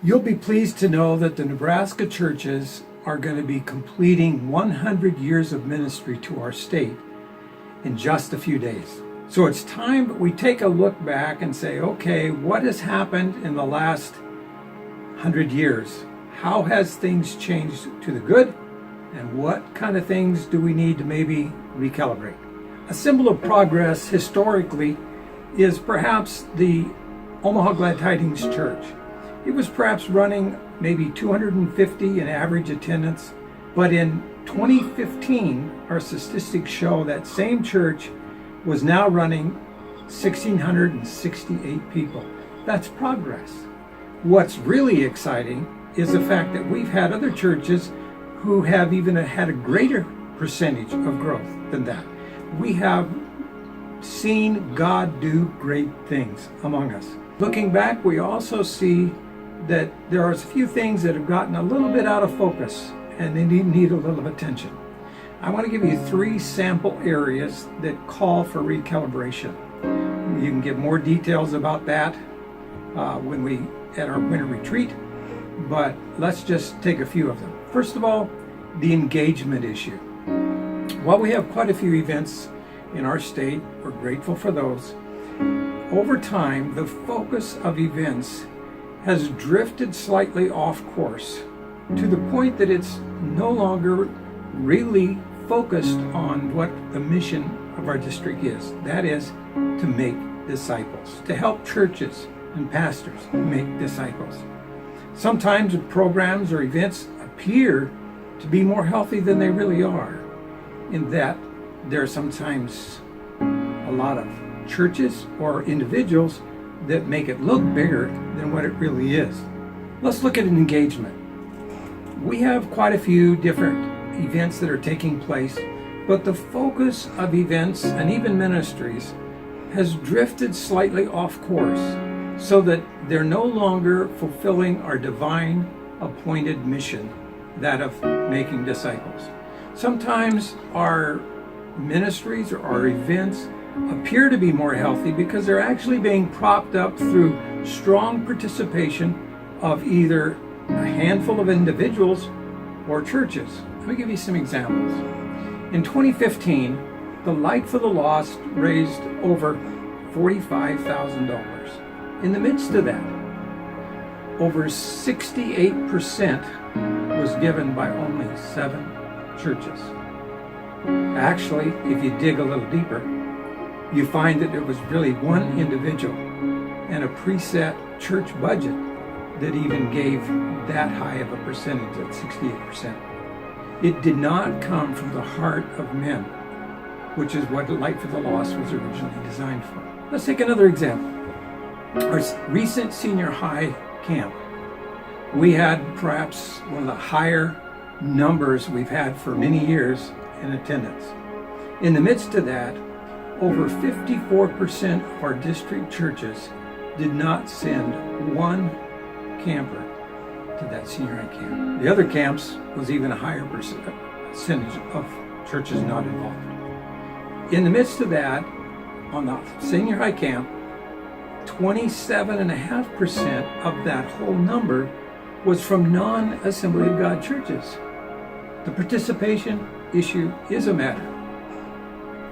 You'll be pleased to know that the Nebraska churches are going to be completing 100 years of ministry to our state in just a few days. So it's time that we take a look back and say, okay, what has happened in the last 100 years? How has things changed to the good? And what kind of things do we need to maybe recalibrate? A symbol of progress historically is perhaps the Omaha Glad Tidings Church. It was perhaps running maybe 250 in average attendance, but in 2015, our statistics show that same church was now running 1,668 people. That's progress. What's really exciting is the fact that we've had other churches who have even had a greater percentage of growth than that. We have seen God do great things among us. Looking back, we also see that there are a few things that have gotten a little bit out of focus and they need a little attention. I want to give you 3 sample areas that call for recalibration. You can get more details about that when we at our winter retreat, but let's just take a few of them. First of all, the engagement issue. While we have quite a few events in our state, we're grateful for those. Over time, the focus of events has drifted slightly off course to the point that it's no longer really focused on what the mission of our district is. That is to make disciples, to help churches and pastors make disciples. Sometimes the programs or events appear to be more healthy than they really are, in that there are sometimes a lot of churches or individuals that make it look bigger than what it really is. Let's look at an engagement. We have quite a few different events that are taking place, but the focus of events and even ministries has drifted slightly off course so that they're no longer fulfilling our divine appointed mission, that of making disciples. Sometimes our ministries or our events appear to be more healthy because they're actually being propped up through strong participation of either a handful of individuals or churches. Let me give you some examples. In 2015, the Light for the Lost raised over $45,000. In the midst of that, over 68% was given by only 7 churches. Actually, if you dig a little deeper, you find that it was really one individual and a preset church budget that even gave that high of a percentage at 68%. It did not come from the heart of men, which is what Light for the Lost was originally designed for. Let's take another example. Our recent senior high camp. We had perhaps one of the higher numbers we've had for many years in attendance. In the midst of that, over 54% of our district churches did not send one camper to that senior high camp. The other camps was even a higher percentage of churches not involved. In the midst of that, on the senior high camp, 27.5% of that whole number was from non-Assembly of God churches. The participation issue is a matter.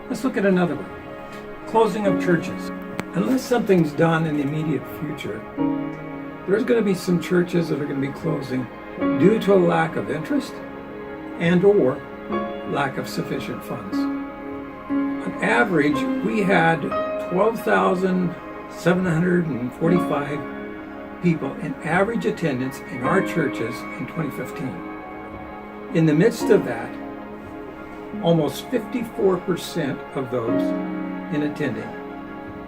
Let's look at another one. Closing of churches. Unless something's done in the immediate future, there's going to be some churches that are going to be closing due to a lack of interest and or lack of sufficient funds. On average, we had 12,745 people in average attendance in our churches in 2015. In the midst of that, almost 54% of those in attending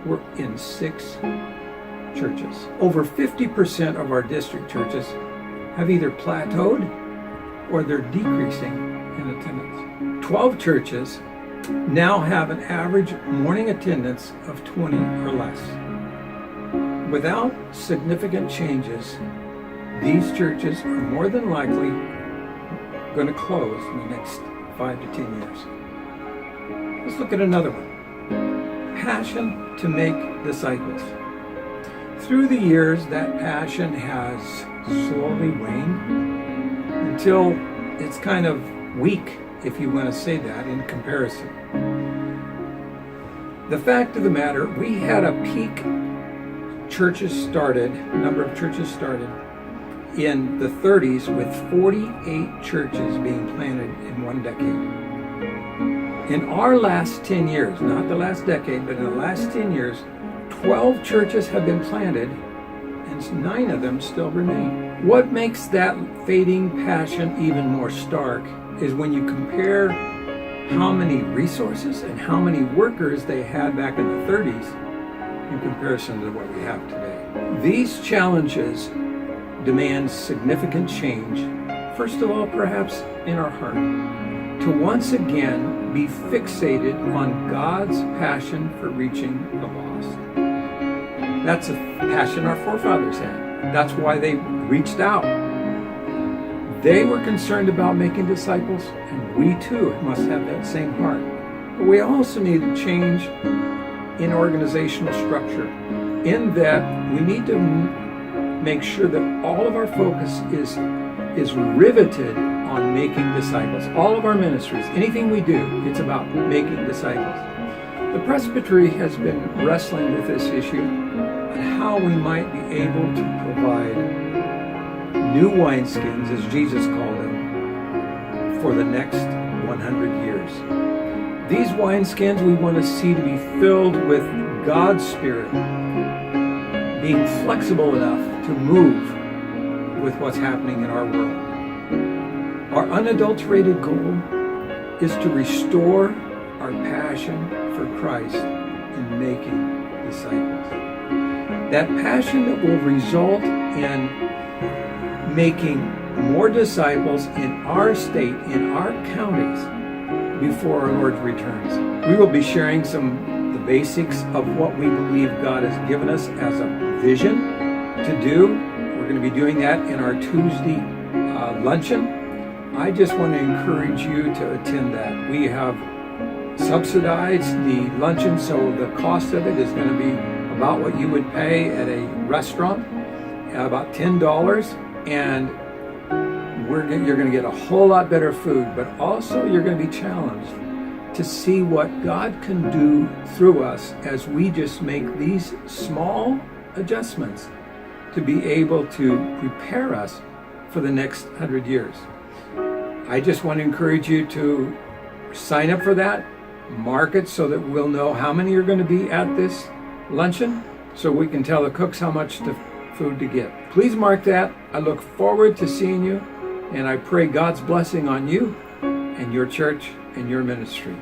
were in 6 churches. Over 50% of our district churches have either plateaued or they're decreasing in attendance. 12 churches now have an average morning attendance of 20 or less. Without significant changes, these churches are more than likely going to close in the next 5 to 10 years. Let's look at another one. Passion to make disciples. Through the years, that passion has slowly wane until it's kind of weak, if you want to say that, in comparison. The fact of the matter, we had a peak number of churches started in the 30s with 48 churches being planted in one decade. In our last 10 years, not the last decade, but in the last 10 years, 12 churches have been planted and 9 of them still remain. What makes that fading passion even more stark is when you compare how many resources and how many workers they had back in the 30s in comparison to what we have today. These challenges demand significant change, first of all, perhaps in our heart, to once again be fixated on God's passion for reaching the lost. That's a passion our forefathers had. That's why they reached out. They were concerned about making disciples, and we too must have that same heart. But we also need a change in organizational structure, in that we need to make sure that all of our focus is riveted on making disciples. All of our ministries, anything we do, it's about making disciples. The presbytery has been wrestling with this issue and how we might be able to provide new wineskins, as Jesus called them, for the next 100 years. These wineskins we want to see to be filled with God's Spirit, being flexible enough to move with what's happening in our world. Our unadulterated goal is to restore our passion for Christ in making disciples. That passion that will result in making more disciples in our state, in our counties, before our Lord returns. We will be sharing the basics of what we believe God has given us as a vision to do. We're going to be doing that in our Tuesday luncheon. I just want to encourage you to attend that. We have subsidized the luncheon, so the cost of it is going to be about what you would pay at a restaurant, about $10, and you're going to get a whole lot better food, but also you're going to be challenged to see what God can do through us as we just make these small adjustments to be able to prepare us for the next 100 years. I just want to encourage you to sign up for that, mark it so that we'll know how many are going to be at this luncheon, so we can tell the cooks how much food to get. Please mark that. I look forward to seeing you, and I pray God's blessing on you and your church and your ministry.